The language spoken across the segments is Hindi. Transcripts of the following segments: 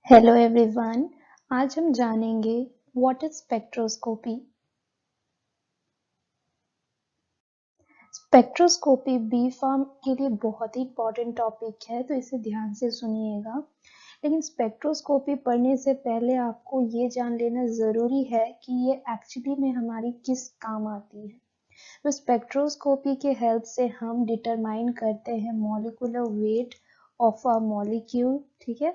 Hello everyone. आज हम जानेंगे what is spectroscopy. Spectroscopy B pharm के लिए बहुत ही इंपॉर्टेंट टॉपिक है, तो इसे ध्यान से सुनिएगा। लेकिन स्पेक्ट्रोस्कोपी पढ़ने से पहले आपको ये जान लेना ज़रूरी है कि ये एक्चुअली में हमारी किस काम आती है। तो स्पेक्ट्रोस्कोपी के हेल्प से हम डिटरमाइन करते हैं molecular weight of a molecule, ठीक है।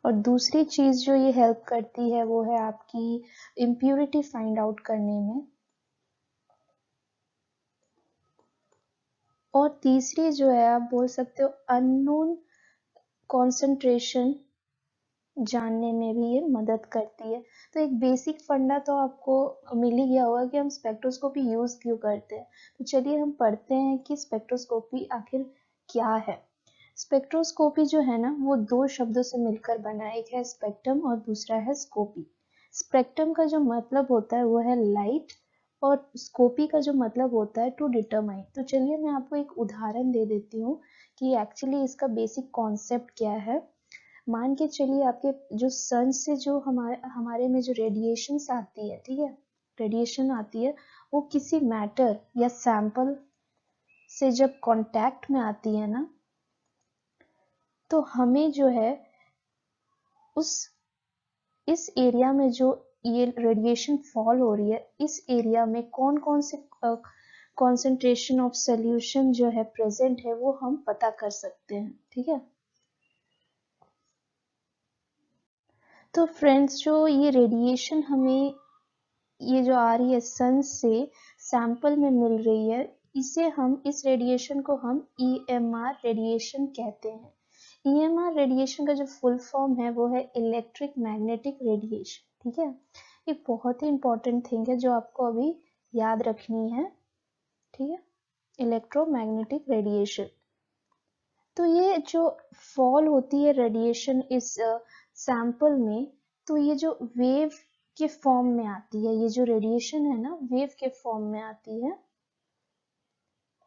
और दूसरी चीज जो ये हेल्प करती है वो है आपकी इम्प्यूरिटी फाइंड आउट करने में। और तीसरी जो है आप बोल सकते हो अननोन कॉन्सेंट्रेशन जानने में भी ये मदद करती है। तो एक बेसिक फंडा तो आपको मिल ही गया होगा कि हम स्पेक्ट्रोस्कोपी यूज क्यों करते हैं। तो चलिए हम पढ़ते हैं कि स्पेक्ट्रोस्कोपी आखिर क्या है। स्पेक्ट्रोस्कोपी जो है ना वो दो शब्दों से मिलकर बना है, एक है स्पेक्ट्रम और दूसरा है स्कोपी। स्पेक्ट्रम का जो मतलब होता है वो है लाइट और स्कोपी का जो मतलब होता है टू डिटरमाइन। तो चलिए मैं आपको एक उदाहरण दे देती हूँ कि एक्चुअली इसका बेसिक कॉन्सेप्ट क्या है। मान के चलिए आपके जो सन से जो हमारे में जो रेडिएशन आती है, ठीक है, रेडिएशन आती है, वो किसी मैटर या सैंपल से जब कांटेक्ट में आती है ना, तो हमें जो है उस इस एरिया में जो ये रेडिएशन फॉल हो रही है, इस एरिया में कौन कौन से कॉन्सेंट्रेशन ऑफ सोल्यूशन जो है प्रेजेंट है वो हम पता कर सकते हैं, ठीक है। तो फ्रेंड्स जो ये रेडिएशन हमें ये जो आ रही है सन से सैंपल में मिल रही है, इस रेडिएशन को हम EMR रेडिएशन कहते हैं। EMR रेडिएशन का जो फुल फॉर्म है वो है इलेक्ट्रिक मैग्नेटिक रेडिएशन, ठीक है। एक बहुत ही इंपॉर्टेंट थिंग है जो आपको अभी याद रखनी है, ठीक है, इलेक्ट्रोमैग्नेटिक रेडिएशन। तो ये जो फॉल होती है रेडिएशन इस सैंपल में, तो ये जो वेव के फॉर्म में आती है, ये जो रेडिएशन है ना वेव के फॉर्म में आती है।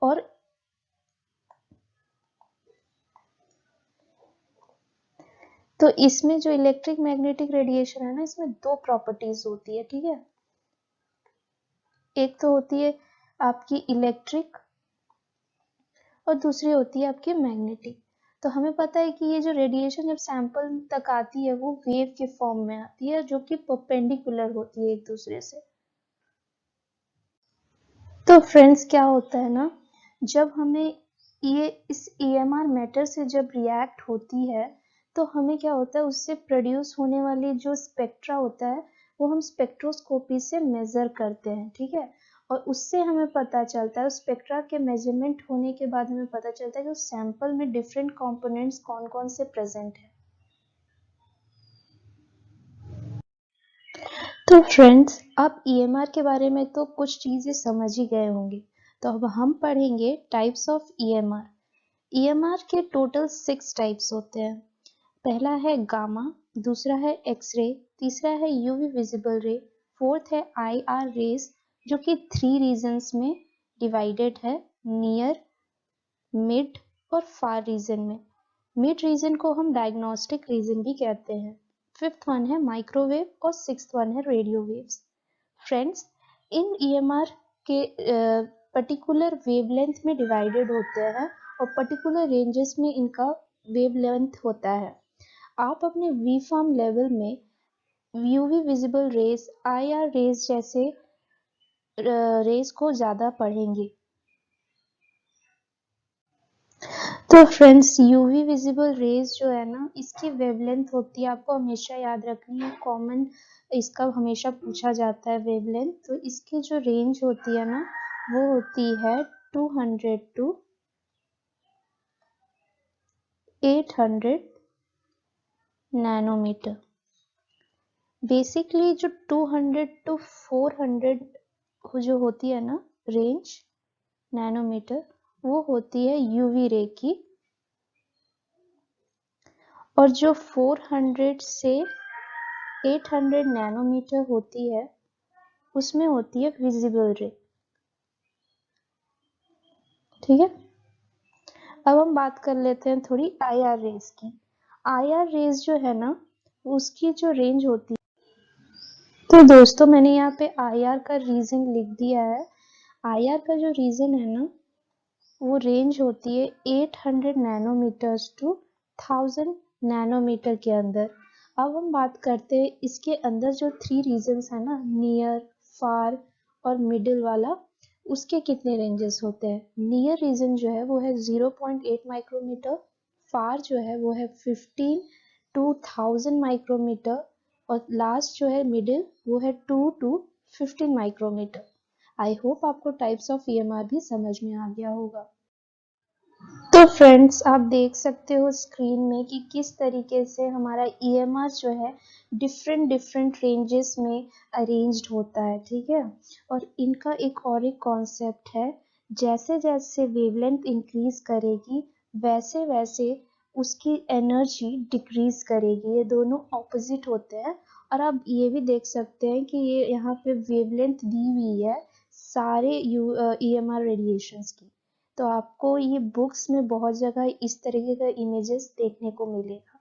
और तो इसमें जो इलेक्ट्रिक मैग्नेटिक रेडिएशन है ना, इसमें दो प्रॉपर्टीज होती है, ठीक है। एक तो होती है आपकी इलेक्ट्रिक और दूसरी होती है आपकी मैग्नेटिक। तो हमें पता है कि ये जो रेडिएशन जब सैंपल तक आती है वो वेव के फॉर्म में आती है जो कि परपेंडिकुलर होती है एक दूसरे से। तो फ्रेंड्स क्या होता है ना, जब हमें ये इस EMR मैटर से जब रिएक्ट होती है तो हमें क्या होता है, उससे प्रोड्यूस होने वाली जो स्पेक्ट्रा होता है वो हम स्पेक्ट्रोस्कोपी से मेजर करते हैं, ठीक है। और उससे हमें पता चलता है, स्पेक्ट्रा के मेजरमेंट होने के बाद हमें पता चलता है कि उस सैंपल में डिफरेंट कंपोनेंट्स कौन कौन से प्रेजेंट है। तो फ्रेंड्स आप EMR के बारे में तो कुछ चीजें समझ ही गए होंगे, तो अब हम पढ़ेंगे टाइप्स ऑफ EMR। EMR के टोटल 6 टाइप्स होते हैं। पहला है गामा, दूसरा है एक्सरे, तीसरा है यूवी विजिबल रे, फोर्थ है IR रेज जो कि 3 रीजन्स में डिवाइडेड है, नियर, मिड और फार रीजन में। मिड रीजन को हम डायग्नोस्टिक रीजन भी कहते हैं। फिफ्थ वन है माइक्रोवेव और सिक्स्थ वन है रेडियो वेव्स। फ्रेंड्स इन EMR के पर्टिकुलर वेवलेंथ में डिवाइडेड होते हैं और पर्टिकुलर रेंजेस में इनका वेवलेंथ होता है। आप अपने वी फॉर्म लेवल में UV visible rays, IR rays जैसे रेज को ज्यादा पढ़ेंगे। तो फ्रेंड्स यूवी विजिबल रेज जो है ना, इसकी वेवलेंथ होती है, आपको हमेशा याद रखनी है, कॉमन इसका हमेशा पूछा जाता है वेवलेंथ। तो इसकी जो रेंज होती है ना वो होती है 200 टू 800 नैनोमीटर। बेसिकली जो 200 टू 400 जो होती है ना रेंज नैनोमीटर, वो होती है यूवी रे की। और जो 400 से 800 नैनोमीटर होती है उसमें होती है विजिबल रे, ठीक है। अब हम बात कर लेते हैं थोड़ी IR रेज की। IR रेज जो है ना, उसकी जो रेंज होती है, तो दोस्तों मैंने यहाँ पे IR का रीजन लिख दिया है। IR का जो रीजन है ना, वो रेंज होती है 800 नैनोमीटर्स टू 1000 नैनोमीटर के अंदर। अब हम बात करते हैं इसके अंदर जो 3 रीजन्स है ना, नियर, फार और मिडिल वाला, उसके कितने रेंजेस होते हैं। नियर रीजन जो है वो है 0.8 माइक्रोमीटर, फार जो है वो है 15 टू 1000 माइक्रोमीटर, और लास्ट जो है मिडिल वो है 2 टू 15 माइक्रोमीटर। आई होप आपको टाइप्स ऑफ EMR भी समझ में आ गया होगा। तो फ्रेंड्स, आप देख सकते हो स्क्रीन में कि किस तरीके से हमारा EMR जो है डिफरेंट डिफरेंट रेंजेस में अरेंज्ड होता है, ठीक है। और इनका एक कॉन्सेप्ट है, जैसे जैसे वेवलेंथ इंक्रीज करेगी वैसे वैसे उसकी एनर्जी डिक्रीज करेगी। ये दोनों ऑपोजिट होते हैं। और आप ये भी देख सकते हैं कि ये यहाँ पे वेवलेंथ दी हुई है सारे EMR रेडिएशंस की। तो आपको ये बुक्स में बहुत जगह इस तरीके का इमेजेस देखने को मिलेगा।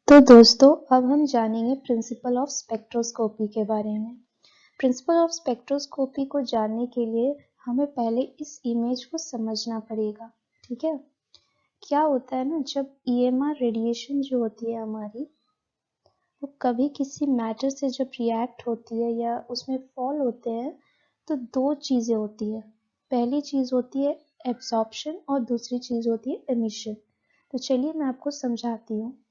तो दोस्तों, अब हम जानेंगे प्रिंसिपल ऑफ स्पेक्ट्रोस्कोपी के बारे में। प्रिंसिपल ऑफ स्पेक्ट्रोस्कोपी को जानने के लिए हमें पहले इस इमेज को समझना पड़ेगा, ठीक है। क्या होता है ना, जब EMR रेडिएशन जो होती है हमारी, वो कभी किसी मैटर से जब रिएक्ट होती है या उसमें फॉल होते हैं, तो 2 चीजें होती है। पहली चीज होती है एब्सॉर्प्शन और दूसरी चीज होती है एमिशन। तो चलिए मैं आपको समझाती हूँ।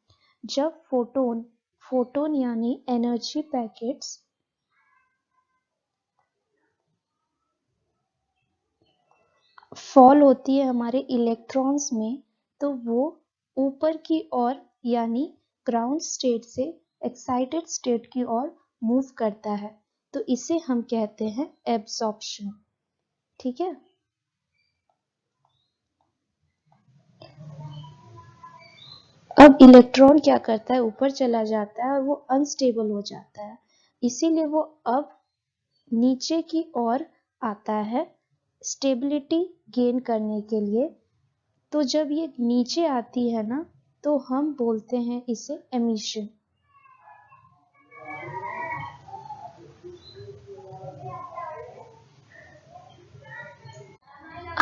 जब फोटोन फोटोन यानी एनर्जी पैकेट्स फॉल होती है हमारे इलेक्ट्रॉन्स में, तो वो ऊपर की ओर यानी ग्राउंड स्टेट से एक्साइटेड स्टेट की ओर मूव करता है। तो इसे हम कहते हैं एब्सॉर्प्शन, ठीक है। अब इलेक्ट्रॉन क्या करता है, ऊपर चला जाता है और वो अनस्टेबल हो जाता है, इसीलिए वो अब नीचे की ओर आता है स्टेबिलिटी गेन करने के लिए। तो जब ये नीचे आती है ना, तो हम बोलते हैं इसे एमिशन।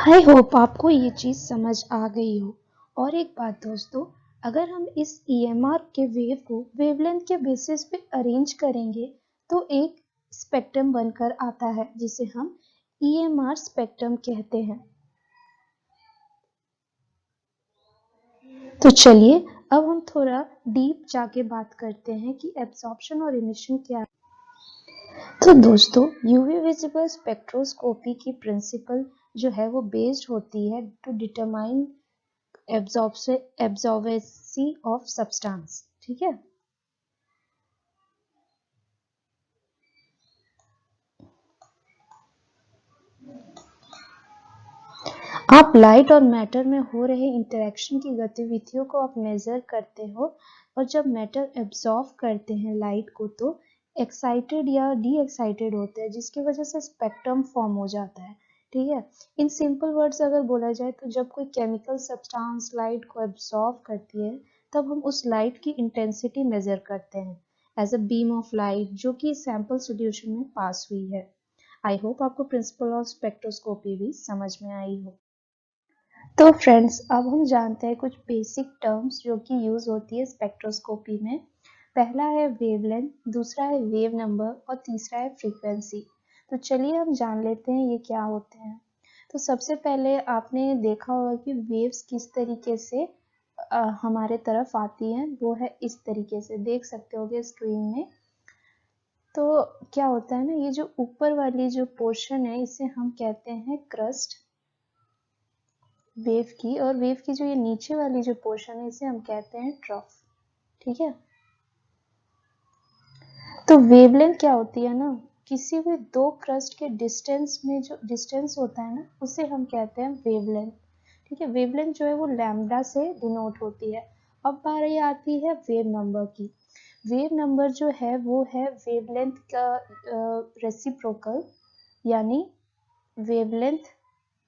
आई होप आपको ये चीज समझ आ गई हो। और एक बात दोस्तों, अगर हम इस EMR के वेव को वेवलेंथ के बेसिस पे अरेंज करेंगे, तो एक स्पेक्ट्रम बनकर आता है जिसे हम EMR स्पेक्ट्रम कहते हैं। तो चलिए अब हम थोड़ा डीप जाके बात करते हैं कि एब्सॉर्प्शन और इमिशन क्या है। तो दोस्तों, यूवी विजिबल स्पेक्ट्रोस्कोपी की प्रिंसिपल जो है वो बेस्ड होती है to determine absorbency of substance, ठीक है। आप लाइट और मैटर में हो रहे इंटरेक्शन की गतिविधियों को आप मेजर करते हो, और जब मैटर एब्जॉर्ब करते हैं लाइट को, तो एक्साइटेड या डी एक्साइटेड होते हैं, जिसकी वजह से स्पेक्ट्रम फॉर्म हो जाता है, ठीक है। इन सिंपल वर्ड्स अगर बोला जाए, तो जब कोई केमिकल सब्सटेंस लाइट को एब्जॉर्ब करती है, तब हम उस लाइट की इंटेंसिटी मेजर करते हैं as a beam of light जो कि सैंपल सॉल्यूशन में पास हुई है। आई होप आपको प्रिंसिपल ऑफ स्पेक्ट्रोस्कोपी भी समझ में आई हो। तो फ्रेंड्स, अब हम जानते हैं कुछ बेसिक टर्म्स जो कि यूज होती है स्पेक्ट्रोस्कोपी में। पहला है वेवलेंथ, दूसरा है वेव नंबर और तीसरा है फ्रीक्वेंसी। तो चलिए हम जान लेते हैं ये क्या होते हैं। तो सबसे पहले आपने देखा होगा कि वेव्स किस तरीके से हमारे तरफ आती हैं, वो है इस तरीके से, देख सकते होगे स्क्रीन में। तो क्या होता है ना, ये जो ऊपर वाली जो पोर्शन है इसे हम कहते हैं क्रस्ट वेव की, और वेव की जो ये नीचे वाली जो पोर्शन है इसे हम कहते हैं ट्रफ, ठीक है। तो वेवलेंथ क्या होती है ना, किसी भी 2 क्रस्ट के डिस्टेंस में जो डिस्टेंस होता है ना, उसे हम कहते हैं वेवलेंथ, ठीक है। वेवलेंथ जो है वो लैम्डा से डिनोट होती है। अब बारी आती है वेव नंबर की। वेव नंबर जो है वो है वेवलेंथ का रेसिप्रोकल, यानी वेवलेंथ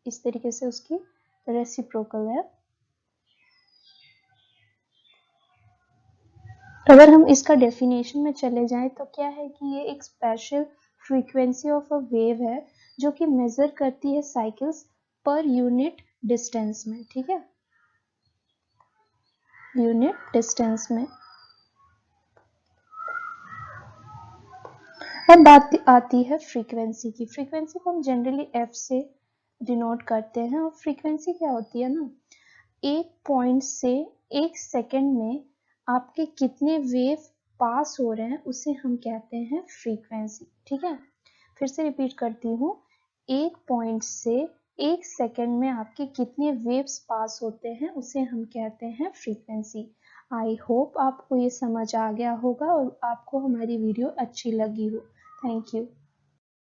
इस तरीके से उसकी रेसिप्रोकल है। अगर हम इसका डेफिनेशन में चले जाएं तो क्या है कि ये एक special frequency of a wave है जो कि मेजर करती है साइकिल्स पर यूनिट डिस्टेंस में, ठीक है, यूनिट डिस्टेंस में। अब बात आती है फ्रीक्वेंसी की। फ्रीक्वेंसी को हम जनरली एफ से डिनोट करते हैं, और फ्रीक्वेंसी क्या होती है ना, एक पॉइंट से एक सेकंड में आपके कितने वेव पास हो रहे हैं उसे हम कहते हैं फ्रीक्वेंसी, ठीक है। फिर से रिपीट करती हूँ, एक पॉइंट से एक सेकंड में आपके कितने वेव्स पास होते हैं उसे हम कहते हैं फ्रीक्वेंसी। आई होप आपको ये समझ आ गया होगा और आपको हमारी वीडियो अच्छी लगी हो। Thank you.